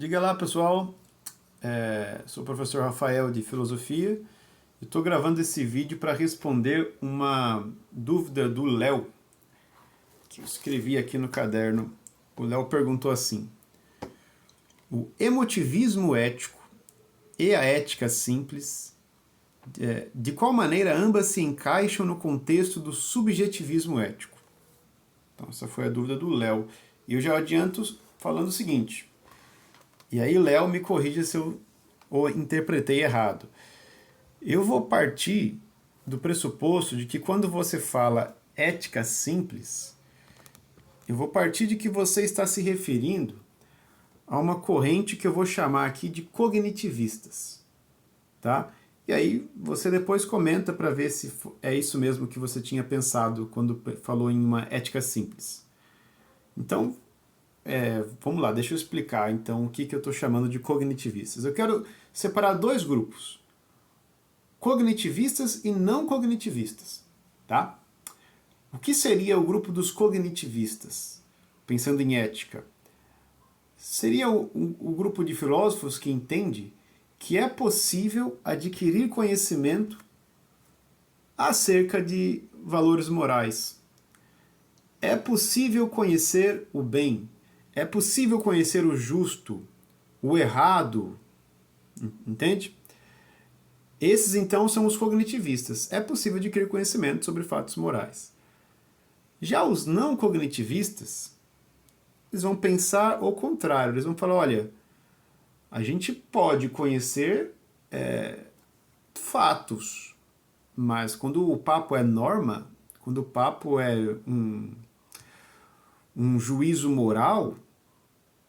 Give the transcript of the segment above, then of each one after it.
Diga lá, pessoal. Sou o professor Rafael de Filosofia e estou gravando esse vídeo para responder uma dúvida do Léo, que eu escrevi aqui no caderno. O Léo perguntou assim: o emotivismo ético e a ética simples, de qual maneira ambas se encaixam no contexto do subjetivismo ético? Então, essa foi a dúvida do Léo. E eu já adianto falando o seguinte. E aí, Léo, me corrija se eu interpretei errado. Eu vou partir do pressuposto de que quando você fala ética simples, eu vou partir de que você está se referindo a uma corrente que eu vou chamar aqui de cognitivistas, tá? E aí você depois comenta para ver se é isso mesmo que você tinha pensado quando falou em uma ética simples. Então, vamos lá, deixa eu explicar então o que eu estou chamando de cognitivistas. Eu quero separar dois grupos: cognitivistas e não cognitivistas, tá? O que seria o grupo dos cognitivistas, pensando em ética? Seria o grupo de filósofos que entende que é possível adquirir conhecimento acerca de valores morais. É possível conhecer o bem, é possível conhecer o justo, o errado, entende? Esses, então, são os cognitivistas. É possível adquirir conhecimento sobre fatos morais. Já os não cognitivistas, eles vão pensar o contrário. Eles vão falar, olha, a gente pode conhecer fatos, mas quando o papo é norma, quando o papo é um juízo moral,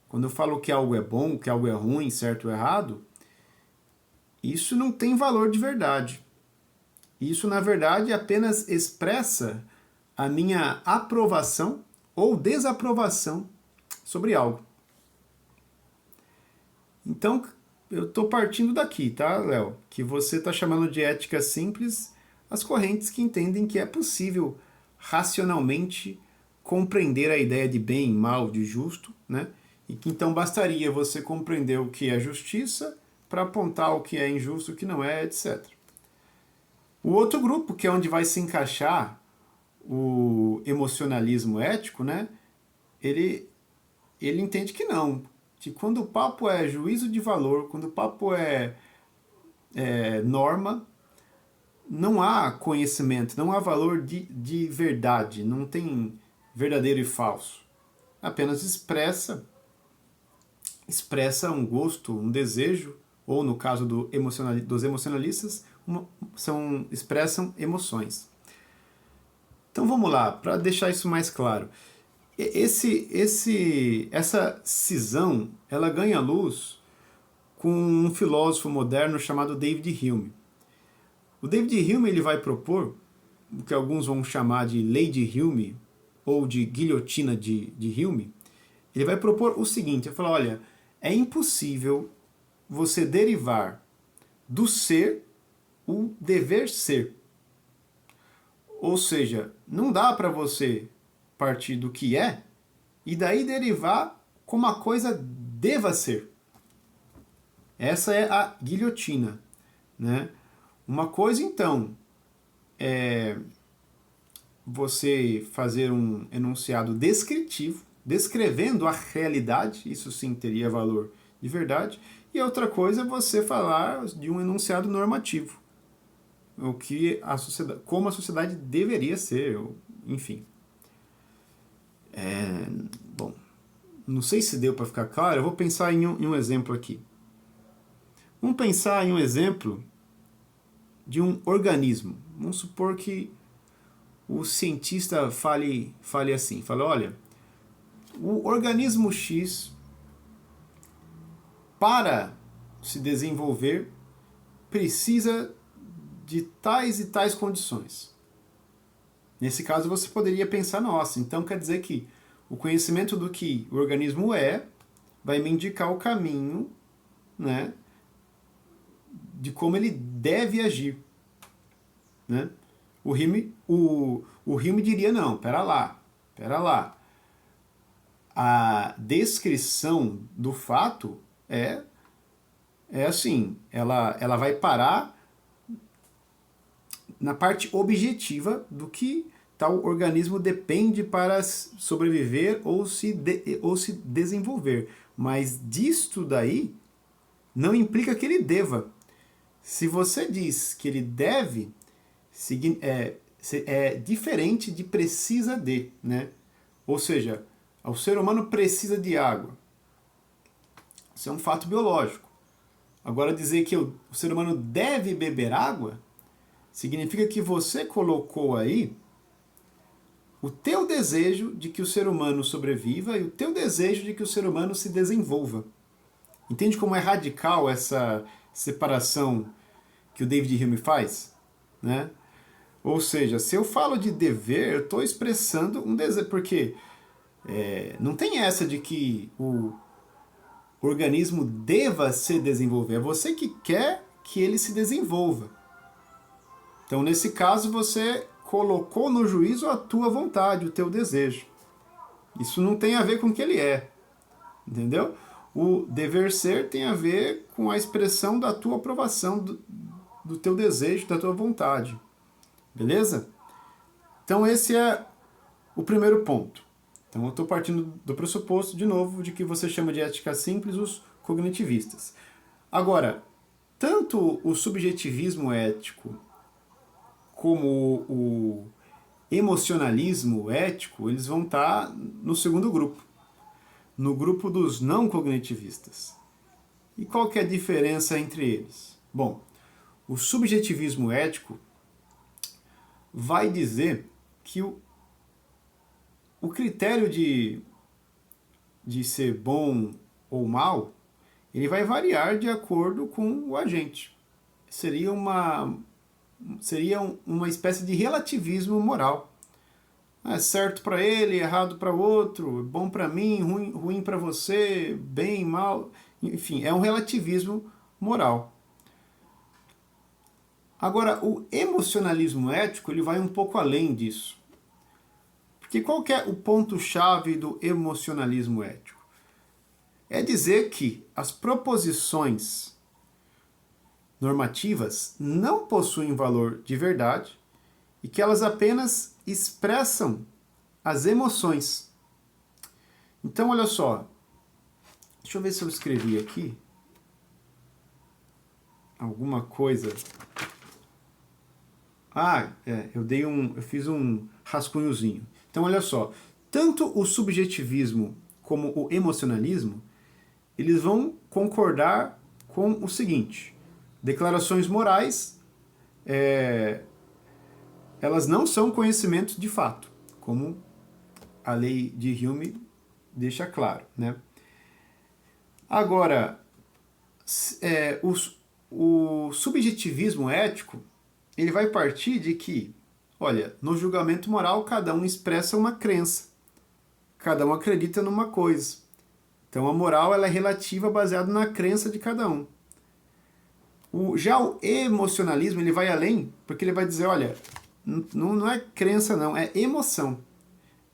quando eu falo que algo é bom, que algo é ruim, certo ou errado, isso não tem valor de verdade. Isso, na verdade, apenas expressa a minha aprovação ou desaprovação sobre algo. Então, eu estou partindo daqui, tá, Léo? Que você está chamando de ética simples as correntes que entendem que é possível racionalmente compreender a ideia de bem, mal, de justo, né? E que então bastaria você compreender o que é justiça para apontar o que é injusto, o que não é, etc. O outro grupo, que é onde vai se encaixar o emocionalismo ético, né? Ele entende que não, que quando o papo é juízo de valor, quando o papo é norma, não há conhecimento, não há valor de verdade, não tem verdadeiro e falso. Apenas expressa um gosto, um desejo, ou no caso dos emocionalistas, expressam emoções. Então vamos lá, para deixar isso mais claro. Essa cisão, ela ganha luz com um filósofo moderno chamado David Hume. O David Hume ele vai propor o que alguns vão chamar de lei de Hume ou de guilhotina de Hume. Ele vai propor o seguinte: ele fala, olha, é impossível você derivar do ser o dever ser. Ou seja, não dá para você partir do que é e daí derivar como a coisa deva ser. Essa é a guilhotina, né? Uma coisa, então, é você fazer um enunciado descritivo, descrevendo a realidade, isso sim teria valor de verdade, e outra coisa é você falar de um enunciado normativo, o que a sociedade, como a sociedade deveria ser, enfim. Bom, não sei se deu para ficar claro, eu vou pensar em um exemplo aqui. Vamos pensar em um exemplo de um organismo. Vamos supor que o cientista fale assim, fala, olha, o organismo X, para se desenvolver, precisa de tais e tais condições. Nesse caso, você poderia pensar, nossa, então quer dizer que o conhecimento do que o organismo vai me indicar o caminho, né, de como ele deve agir. Né? O Hume diria, não, pera lá. A descrição do fato é assim, ela vai parar na parte objetiva do que tal organismo depende para sobreviver ou se desenvolver. Mas disto daí não implica que ele deva. Se você diz que ele deve, é diferente de precisa de, né? Ou seja, o ser humano precisa de água. Isso é um fato biológico. Agora dizer que o ser humano deve beber água significa que você colocou aí o teu desejo de que o ser humano sobreviva e o teu desejo de que o ser humano se desenvolva. Entende como é radical essa separação que o David Hume faz? Né? Ou seja, se eu falo de dever, eu estou expressando um desejo, porque não tem essa de que o organismo deva se desenvolver, é você que quer que ele se desenvolva. Então, nesse caso, você colocou no juízo a tua vontade, o teu desejo. Isso não tem a ver com o que ele é, entendeu? O dever ser tem a ver com a expressão da tua aprovação, do teu desejo, da tua vontade. Beleza? Então esse é o primeiro ponto. Então eu estou partindo do pressuposto, de novo, de que você chama de ética simples os cognitivistas. Agora, tanto o subjetivismo ético como o emocionalismo ético, eles vão estar no segundo grupo, no grupo dos não cognitivistas. E qual que é a diferença entre eles? Bom, o subjetivismo ético vai dizer que o critério de ser bom ou mal, ele vai variar de acordo com o agente. Seria uma espécie de relativismo moral. É certo para ele, errado para o outro, bom para mim, ruim para você, bem, mal. Enfim, é um relativismo moral. Agora, o emocionalismo ético ele vai um pouco além disso. Porque qual que é o ponto-chave do emocionalismo ético? É dizer que as proposições normativas não possuem valor de verdade e que elas apenas expressam as emoções. Então, olha só. Deixa eu ver se eu escrevi aqui alguma coisa. Eu fiz um rascunhozinho. Então, olha só. Tanto o subjetivismo como o emocionalismo, eles vão concordar com o seguinte. Declarações morais, elas não são conhecimentos de fato, como a lei de Hume deixa claro, né? Agora, o subjetivismo ético, ele vai partir de que, olha, no julgamento moral cada um expressa uma crença, cada um acredita numa coisa. Então a moral ela é relativa baseada na crença de cada um. Já o emocionalismo ele vai além, porque ele vai dizer, olha, não é crença não, é emoção.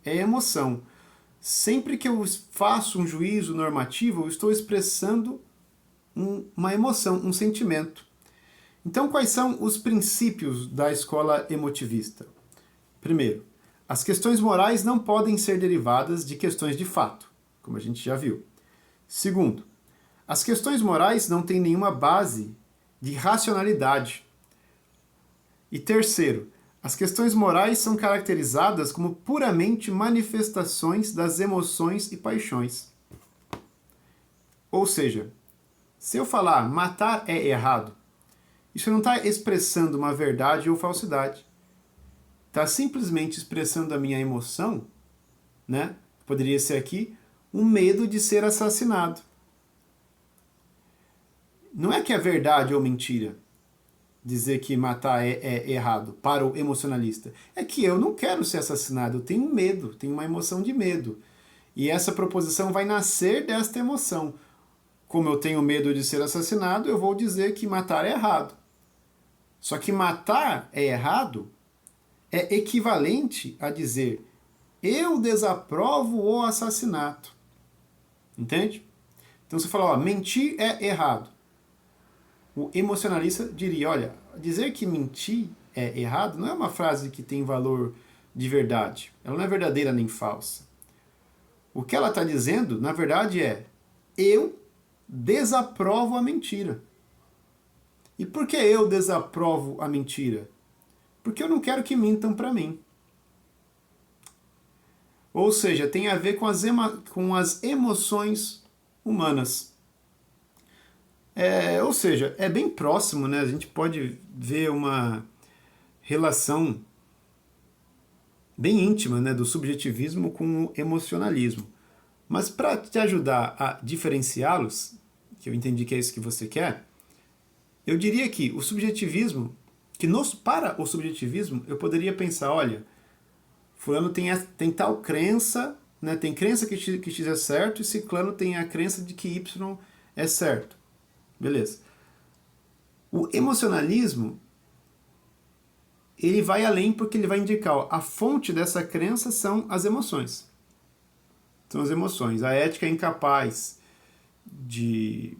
É emoção. Sempre que eu faço um juízo normativo, eu estou expressando uma emoção, um sentimento. Então, quais são os princípios da escola emotivista? Primeiro, as questões morais não podem ser derivadas de questões de fato, como a gente já viu. Segundo, as questões morais não têm nenhuma base de racionalidade. E terceiro, as questões morais são caracterizadas como puramente manifestações das emoções e paixões. Ou seja, se eu falar matar é errado, isso não está expressando uma verdade ou falsidade. Está simplesmente expressando a minha emoção, né? Poderia ser aqui um medo de ser assassinado. Não é que é verdade ou mentira dizer que matar é errado para o emocionalista. É que eu não quero ser assassinado, eu tenho medo, tenho uma emoção de medo. E essa proposição vai nascer desta emoção. Como eu tenho medo de ser assassinado, eu vou dizer que matar é errado. Só que matar é errado é equivalente a dizer eu desaprovo o assassinato. Entende? Então você fala, ó, mentir é errado. O emocionalista diria, olha, dizer que mentir é errado não é uma frase que tem valor de verdade. Ela não é verdadeira nem falsa. O que ela está dizendo, na verdade, é eu desaprovo a mentira. E por que eu desaprovo a mentira? Porque eu não quero que mintam para mim. Ou seja, tem a ver com as emoções humanas. Ou seja, é bem próximo, né? A gente pode ver uma relação bem íntima, né, do subjetivismo com o emocionalismo. Mas para te ajudar a diferenciá-los, que eu entendi que é isso que você quer, eu diria que o subjetivismo, para o subjetivismo, eu poderia pensar, olha, fulano tem tal crença, né, tem crença que X é certo, e ciclano tem a crença de que Y é certo. Beleza. O emocionalismo, ele vai além porque ele vai indicar, ó, a fonte dessa crença são as emoções. São as emoções. A ética é incapaz de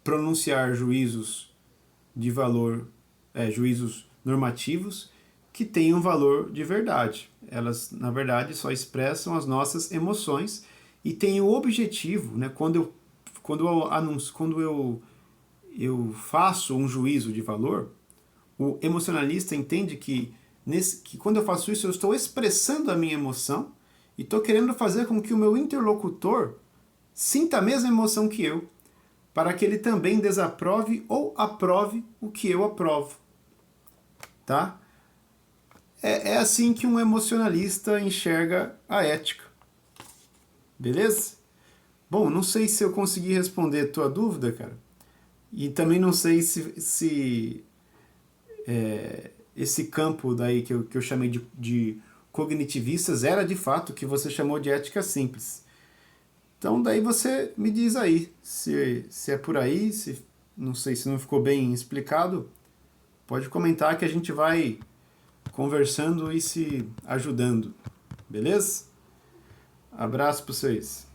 pronunciar juízos de valor, juízos normativos que tenham valor de verdade. Elas, na verdade, só expressam as nossas emoções e têm o objetivo, né, quando eu faço um juízo de valor, o emocionalista entende que quando eu faço isso, eu estou expressando a minha emoção e estou querendo fazer com que o meu interlocutor sinta a mesma emoção que eu, para que ele também desaprove ou aprove o que eu aprovo. Tá? É assim que um emocionalista enxerga a ética. Beleza? Bom, não sei se eu consegui responder a tua dúvida, cara. E também não sei se esse campo daí que eu chamei de cognitivistas era de fato o que você chamou de ética simples. Então daí você me diz aí se é por aí, não sei se não ficou bem explicado, pode comentar que a gente vai conversando e se ajudando, beleza? Abraço para vocês.